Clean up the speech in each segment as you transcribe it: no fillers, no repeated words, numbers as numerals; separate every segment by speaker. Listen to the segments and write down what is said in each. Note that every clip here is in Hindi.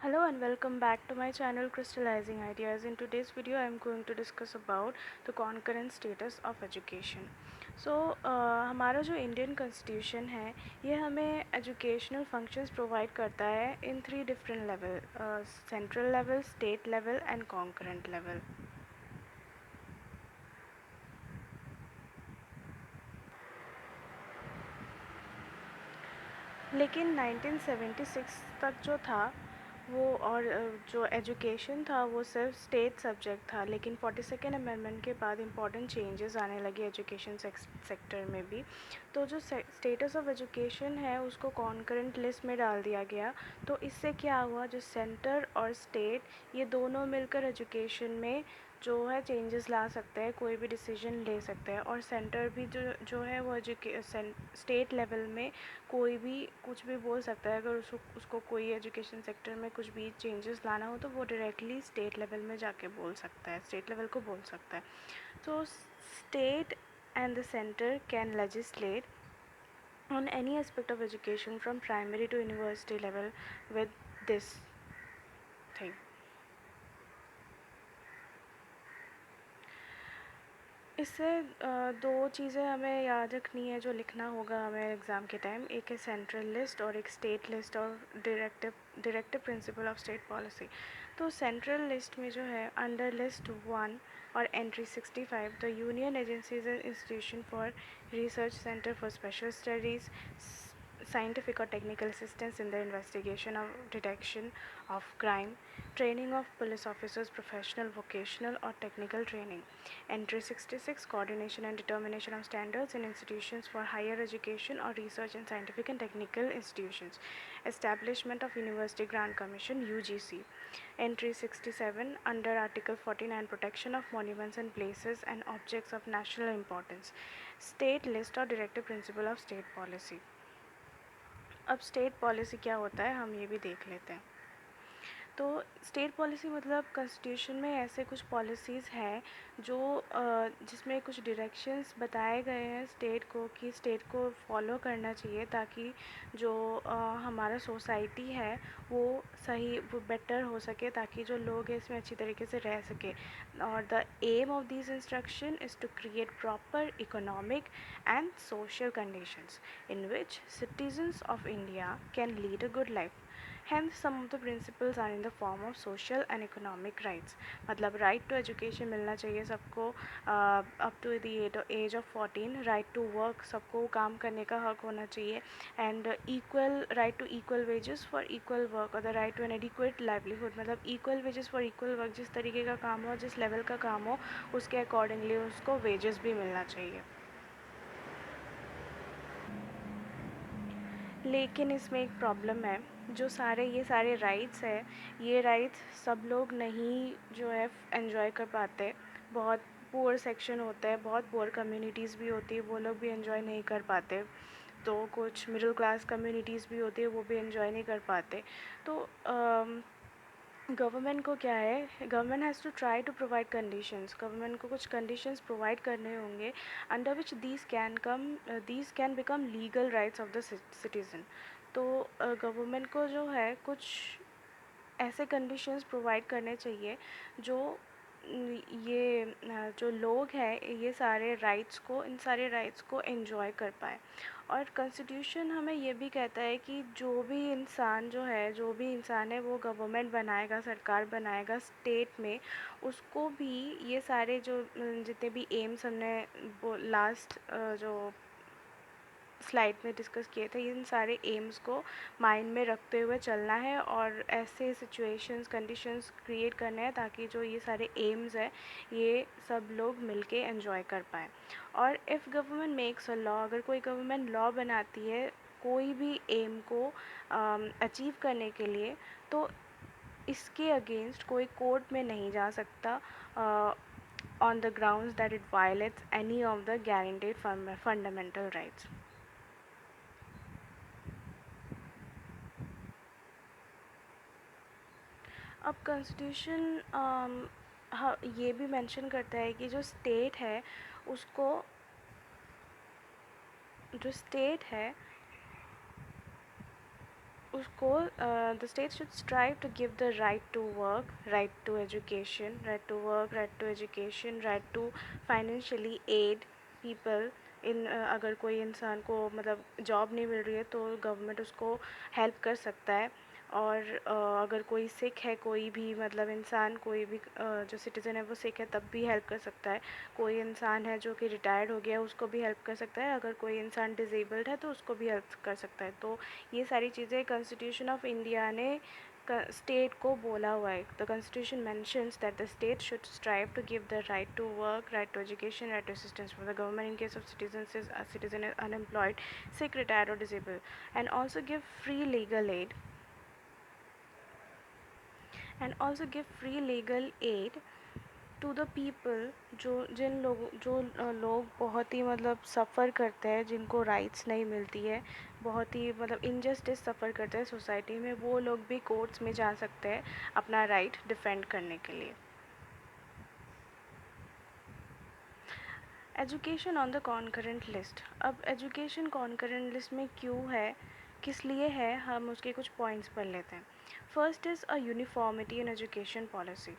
Speaker 1: Hello and welcome back to my channel Crystallizing Ideas. In today's video I am going to discuss about the concurrent status of education. हमारा जो इंडियन कॉन्स्टिट्यूशन है ये हमें एजुकेशनल फंक्शंस प्रोवाइड करता है इन 3 different level, central level, state level and concurrent level. लेकिन 1976 तक जो था वो और जो एजुकेशन था वो सिर्फ स्टेट सब्जेक्ट था. लेकिन 42nd अमेंडमेंट के बाद इम्पॉर्टेंट चेंजेस आने लगे एजुकेशन सेक्टर में भी. तो जो स्टेटस ऑफ एजुकेशन है उसको कॉन्करेंट लिस्ट में डाल दिया गया. तो इससे क्या हुआ, जो सेंटर और स्टेट ये दोनों मिलकर एजुकेशन में जो है चेंजेस ला सकते हैं, कोई भी डिसीजन ले सकते हैं. और सेंटर भी जो है वो स्टेट लेवल में कोई भी कुछ भी बोल सकता है. अगर उसको कोई एजुकेशन सेक्टर में कुछ भी चेंजेस लाना हो तो वो डायरेक्टली स्टेट लेवल में जाके बोल सकता है, स्टेट लेवल को बोल सकता है. तो state and the centre can legislate on any aspect of education from primary to university level with this thing. इससे दो चीज़ें हमें याद रखनी है जो लिखना होगा हमें एग्ज़ाम के टाइम. एक है सेंट्रल लिस्ट और एक स्टेट लिस्ट और directive principle of state policy. तो सेंट्रल लिस्ट में जो है अंडर लिस्ट 1 और entry 65 the union agencies and institution for research centre for special studies, scientific or technical assistance in the investigation or detection of crime, training of police officers, professional, vocational or technical training. Entry 66 coordination and determination of standards in institutions for higher education or research in scientific and technical institutions. Establishment of University Grant Commission UGC. Entry 67 under Article 49 protection of monuments and places and objects of national importance. State list or directive principle of state policy. अब स्टेट पॉलिसी क्या होता है हम ये भी देख लेते हैं. तो स्टेट पॉलिसी मतलब कॉन्स्टिट्यूशन में ऐसे कुछ पॉलिसीज़ हैं जो जिसमें कुछ डायरेक्शंस बताए गए हैं स्टेट को कि स्टेट को फॉलो करना चाहिए ताकि जो हमारा सोसाइटी है वो सही वो बेटर हो सके, ताकि जो लोग हैं इसमें अच्छी तरीके से रह सके. और the aim of this instruction is to create proper economic and social conditions in which citizens of India can lead a good life. Hence, some of the principles are in the form of social and economic rights. मतलब right to education मिलना चाहिए सबको up to the age of 14. Right to work, सबको काम करने का हक होना चाहिए. And equal right to equal wages for equal work or the right to an adequate livelihood. मतलब equal wages for equal work, जिस तरीके का काम हो, जिस लेवल का काम हो उसके अकॉर्डिंगली उसको wages भी मिलना चाहिए. लेकिन इसमें एक प्रॉब्लम है, जो ये सारे राइट्स है ये राइट्स सब लोग नहीं जो है एंजॉय कर पाते. बहुत पुअर सेक्शन होता है, बहुत पुअर कम्युनिटीज़ भी होती है, वो लोग भी एंजॉय नहीं कर पाते. तो कुछ मिडिल क्लास कम्युनिटीज़ भी होती है, वो भी एंजॉय नहीं कर पाते. तो गवर्नमेंट को क्या है, government has to try to provide conditions. Government को कुछ कंडीशंस प्रोवाइड करने होंगे under which these can become legal rights of the citizen. तो गवर्नमेंट को जो है कुछ ऐसे कंडीशंस प्रोवाइड करने चाहिए जो जो लोग हैं ये सारे राइट्स को इन सारे राइट्स को एंजॉय कर पाए. और कॉन्स्टिट्यूशन हमें ये भी कहता है कि जो भी इंसान है वो गवर्नमेंट बनाएगा, सरकार बनाएगा स्टेट में, उसको भी ये सारे जो जितने भी एम्स हमने वो लास्ट जो स्लाइड में डिस्कस किए थे, इन सारे एम्स को माइंड में रखते हुए चलना है और ऐसे सिचुएशंस कंडीशंस क्रिएट करने हैं ताकि जो ये सारे एम्स हैं ये सब लोग मिलके एंजॉय कर पाएँ. और if government makes a law, अगर कोई गवर्नमेंट लॉ बनाती है कोई भी एम को अचीव करने के लिए, तो इसके अगेंस्ट कोई कोर्ट में नहीं जा सकता on the grounds that it violates any of the guaranteed fundamental rights. अब कॉन्स्टिट्यूशन ये भी मेंशन करता है कि जो स्टेट है उसको जो स्टेट है उसको the state should strive to give the right to work, right to education, right to work, right to education, right to financially aid people in अगर कोई इंसान को मतलब जॉब नहीं मिल रही है तो गवर्नमेंट उसको हेल्प कर सकता है। और अगर कोई सिक है, कोई भी मतलब इंसान, कोई भी जो सिटीज़न है वो सिक है तब भी हेल्प कर सकता है। कोई इंसान है जो कि रिटायर्ड हो गया है उसको भी हेल्प कर सकता है। अगर कोई इंसान डिसेबल्ड है तो उसको भी हेल्प कर सकता है। तो ये सारी चीज़ें कॉन्स्टिट्यूशन ऑफ इंडिया ने स्टेट को बोला हुआ है। The constitution mentions that the state should strive to give the right to work, right to education, right to assistance for the government in case of citizen is unemployed, sick, retired or disabled, and also give free legal aid, to the people जो जिन लोगों जो लोग बहुत ही मतलब सफ़र करते हैं, जिनको राइट्स नहीं मिलती है, बहुत ही मतलब इनजस्टिस सफ़र करते हैं सोसाइटी में, वो लोग भी कोर्ट्स में जा सकते हैं अपना राइट डिफेंड करने के लिए। Education on the concurrent list. अब एजुकेशन कॉन्करेंट लिस्ट में क्यों है, किस लिए है, हम उसके कुछ पॉइंट्स पढ़ लेते हैं। First is a uniformity in education policy.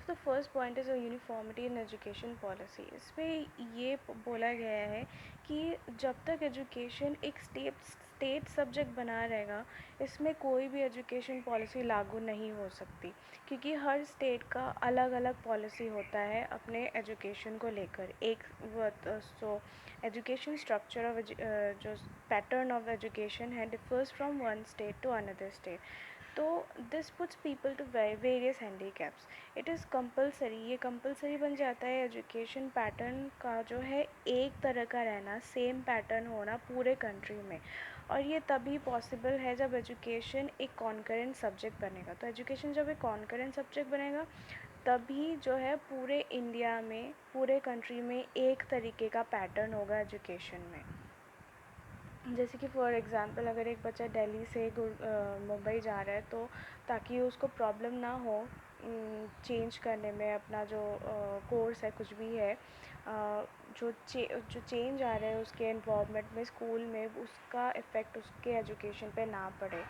Speaker 1: तो first point is a uniformity in education policy. इसमें ये बोला गया है कि जब तक एजुकेशन एक स्टेट सब्जेक्ट बना रहेगा, इसमें कोई भी एजुकेशन पॉलिसी लागू नहीं हो सकती, क्योंकि हर स्टेट का अलग अलग पॉलिसी होता है अपने एजुकेशन को लेकर। एक सो एजुकेशन स्ट्रक्चर ऑफ जो पैटर्न ऑफ एजुकेशन है differs from one state to another state. तो this puts people to various handicaps. It is compulsory, ये कंपलसरी बन जाता है एजुकेशन पैटर्न का जो है एक तरह का रहना, सेम पैटर्न होना पूरे कंट्री में। और ये तभी पॉसिबल है जब एजुकेशन एक कॉन्करेंट सब्जेक्ट बनेगा। तो एजुकेशन जब एक कॉन्करेंट सब्जेक्ट बनेगा तभी जो है पूरे इंडिया में, पूरे कंट्री में एक तरीके का पैटर्न होगा एजुकेशन में। जैसे कि फॉर एग्ज़ाम्पल अगर एक बच्चा दिल्ली से मुंबई जा रहा है, तो ताकि उसको प्रॉब्लम ना हो चेंज करने में अपना जो कोर्स है, कुछ भी है, जो चेंज आ रहा है उसके एनवायरनमेंट में, स्कूल में, उसका इफ़ेक्ट उसके एजुकेशन पे ना पड़े,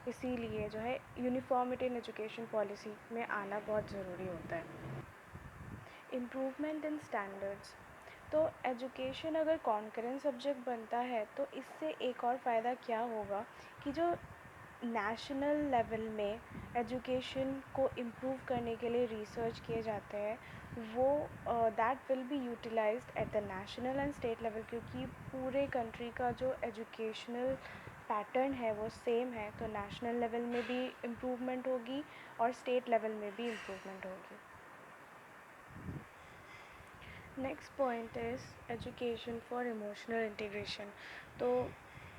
Speaker 1: इसीलिए जो है यूनिफॉर्मिटी इन एजुकेशन पॉलिसी में आना बहुत ज़रूरी होता है। Improvement in standards. तो एजुकेशन अगर कॉन्करेंट सब्जेक्ट बनता है तो इससे एक और फ़ायदा क्या होगा कि जो नेशनल लेवल में एजुकेशन को इम्प्रूव करने के लिए रिसर्च किए जाते हैं, वो that will be utilized at the national and state level, क्योंकि पूरे कंट्री का जो एजुकेशनल पैटर्न है वो सेम है। तो नेशनल लेवल में भी इम्प्रूवमेंट होगी और स्टेट लेवल में भी इम्प्रूवमेंट होगी। Next point is education for emotional integration. तो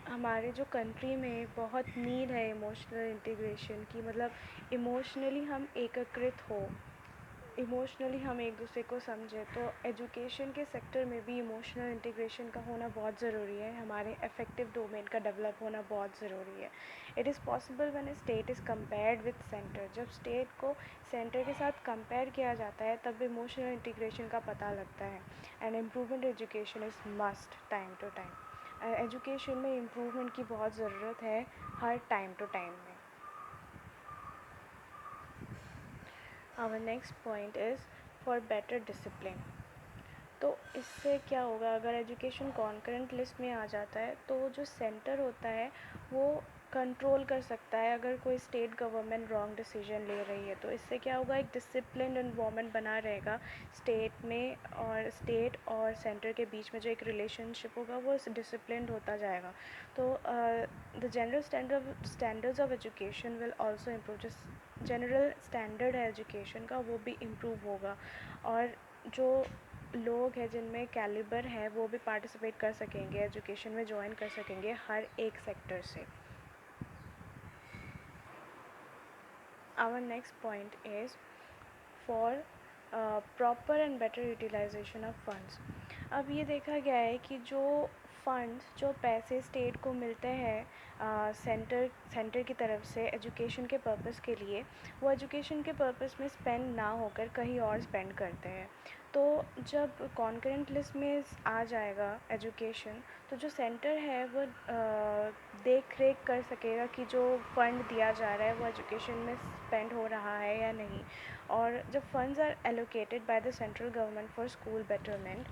Speaker 1: हमारे जो कंट्री में बहुत नीड है इमोशनल इंटीग्रेशन की, मतलब इमोशनली हम एकीकृत हो, इमोशनली हम एक दूसरे को समझें। तो एजुकेशन के सेक्टर में भी इमोशनल इंटीग्रेशन का होना बहुत ज़रूरी है, हमारे अफेक्टिव डोमेन का डेवलप होना बहुत ज़रूरी है। It is possible when A state is compared with centre. जब स्टेट को सेंटर के साथ कंपेयर किया जाता है तब इमोशनल इंटीग्रेशन का पता लगता है। And improvement education is must time to time. Education में इम्प्रूवमेंट की बहुत ज़रूरत है हर टाइम टू टाइम में। Our next point is for better discipline. तो इससे क्या होगा, अगर एजुकेशन कॉन्करेंट लिस्ट में आ जाता है तो जो सेंटर होता है वो कंट्रोल कर सकता है अगर कोई स्टेट गवर्नमेंट रॉन्ग डिसीजन ले रही है। तो इससे क्या होगा, एक डिसिप्लिन इन्वायरमेंट बना रहेगा स्टेट में, और स्टेट और सेंटर के बीच में जो एक रिलेशनशिप होगा वो डिसिप्लिन होता जाएगा। तो the general standards of education will also improve. जिस जनरल स्टैंडर्ड है एजुकेशन का वो भी इम्प्रूव होगा, और जो लोग हैं जिनमें कैलिबर है वो भी पार्टिसिपेट कर सकेंगे, एजुकेशन में ज्वाइन कर सकेंगे हर एक सेक्टर से। Our next point is for proper and better utilization of funds. अब ये देखा गया है कि जो फंड्स जो पैसे स्टेट को मिलते हैं सेंटर की तरफ से एजुकेशन के पर्पस के लिए, वो एजुकेशन के पर्पस में स्पेंड ना होकर कहीं और स्पेंड करते हैं। तो जब कॉन्करेंट लिस्ट में आ जाएगा एजुकेशन, तो जो सेंटर है वो देख रेख कर सकेगा कि जो फ़ंड दिया जा रहा है वो एजुकेशन में स्पेंड हो रहा है या नहीं। और जब funds are allocated by the central government for school betterment,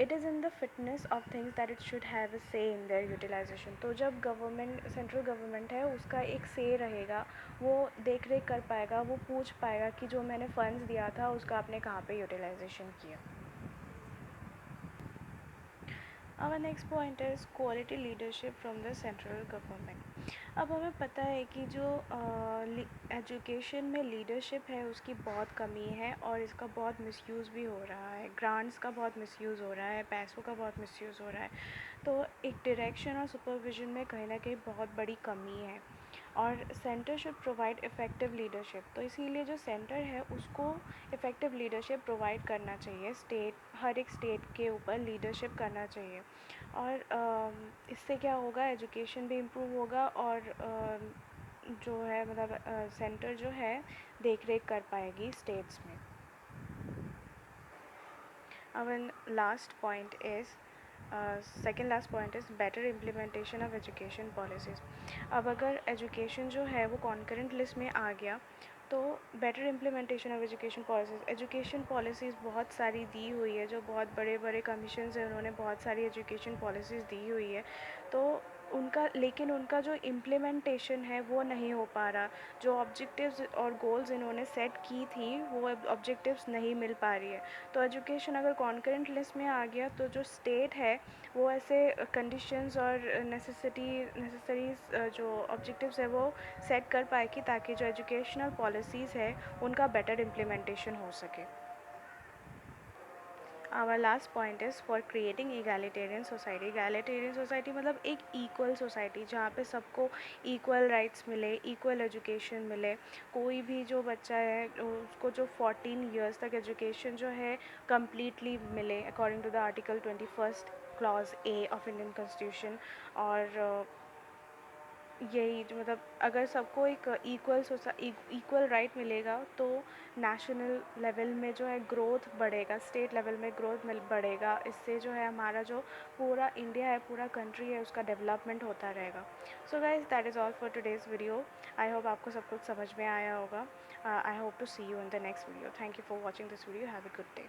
Speaker 1: it is in the fitness of things that it should have a say in their utilization। तो जब गवर्नमेंट सेंट्रल गवर्नमेंट है उसका एक से रहेगा, वो देख रेख कर पाएगा, वो पूछ पाएगा कि जो मैंने फ़ंड्स दिया था उसका आपने कहाँ पे यूटिलाइजेशन किया। Our next point is quality leadership from the central government। अब हमें पता है कि जो एजुकेशन में लीडरशिप है उसकी बहुत कमी है और इसका बहुत मिसयूज़ भी हो रहा है, ग्रांट्स का बहुत मिसयूज़ हो रहा है, पैसों का बहुत मिसयूज़ हो रहा है। तो एक डायरेक्शन और सुपरविज़न में कहीं ना कहीं बहुत बड़ी कमी है और centre should provide effective leadership. तो इसीलिए जो सेंटर है उसको इफ़ेक्टिव लीडरशिप प्रोवाइड करना चाहिए, हर एक स्टेट के ऊपर लीडरशिप करना चाहिए। और इससे क्या होगा, एजुकेशन भी इम्प्रूव होगा और जो है मतलब सेंटर जो है देख रेख कर पाएगी स्टेट्स में। Our last point is second last point is better implementation of education policies। अब अगर एजुकेशन जो है वो कॉन्करेंट लिस्ट में आ गया तो better implementation of education policies बहुत सारी दी हुई है, जो बहुत बड़े बड़े कमीशंस हैं उन्होंने बहुत सारी एजुकेशन पॉलिसीज़ दी हुई है। तो लेकिन उनका जो इम्प्लीमेंटेशन है वो नहीं हो पा रहा। जो ऑब्जेक्टिव्स और गोल्स इन्होंने सेट की थी वो ऑब्जेक्टिव्स नहीं मिल पा रही है। तो एजुकेशन अगर कॉन्करेंट लिस्ट में आ गया तो जो स्टेट है वो ऐसे कंडीशंस और नेसेसरीज जो ऑब्जेक्टिव्स है वो सेट कर पाएगी ताकि जो एजुकेशनल पॉलिसीज़ है उनका बेटर इम्प्लीमेंटेशन हो सके। Our last point is for creating egalitarian society. Egalitarian society मतलब एक इक्वल सोसाइटी जहाँ पे सबको इक्वल राइट्स मिले, इक्वल एजुकेशन मिले। कोई भी जो बच्चा है उसको जो 14 ईयर्स तक एजुकेशन जो है कम्प्लीटली मिले according to the article 21 clause A of Indian constitution. और यही जो मतलब अगर सबको एक इक्वल राइट मिलेगा तो नेशनल लेवल में जो है ग्रोथ बढ़ेगा, स्टेट लेवल में ग्रोथ बढ़ेगा। इससे जो है हमारा जो पूरा इंडिया है, पूरा कंट्री है, उसका डेवलपमेंट होता रहेगा। So guys, that is all for today's video. I hope आपको सब कुछ समझ में आया होगा। I hope to see you in the next video. Thank you for watching this video. Have a good day.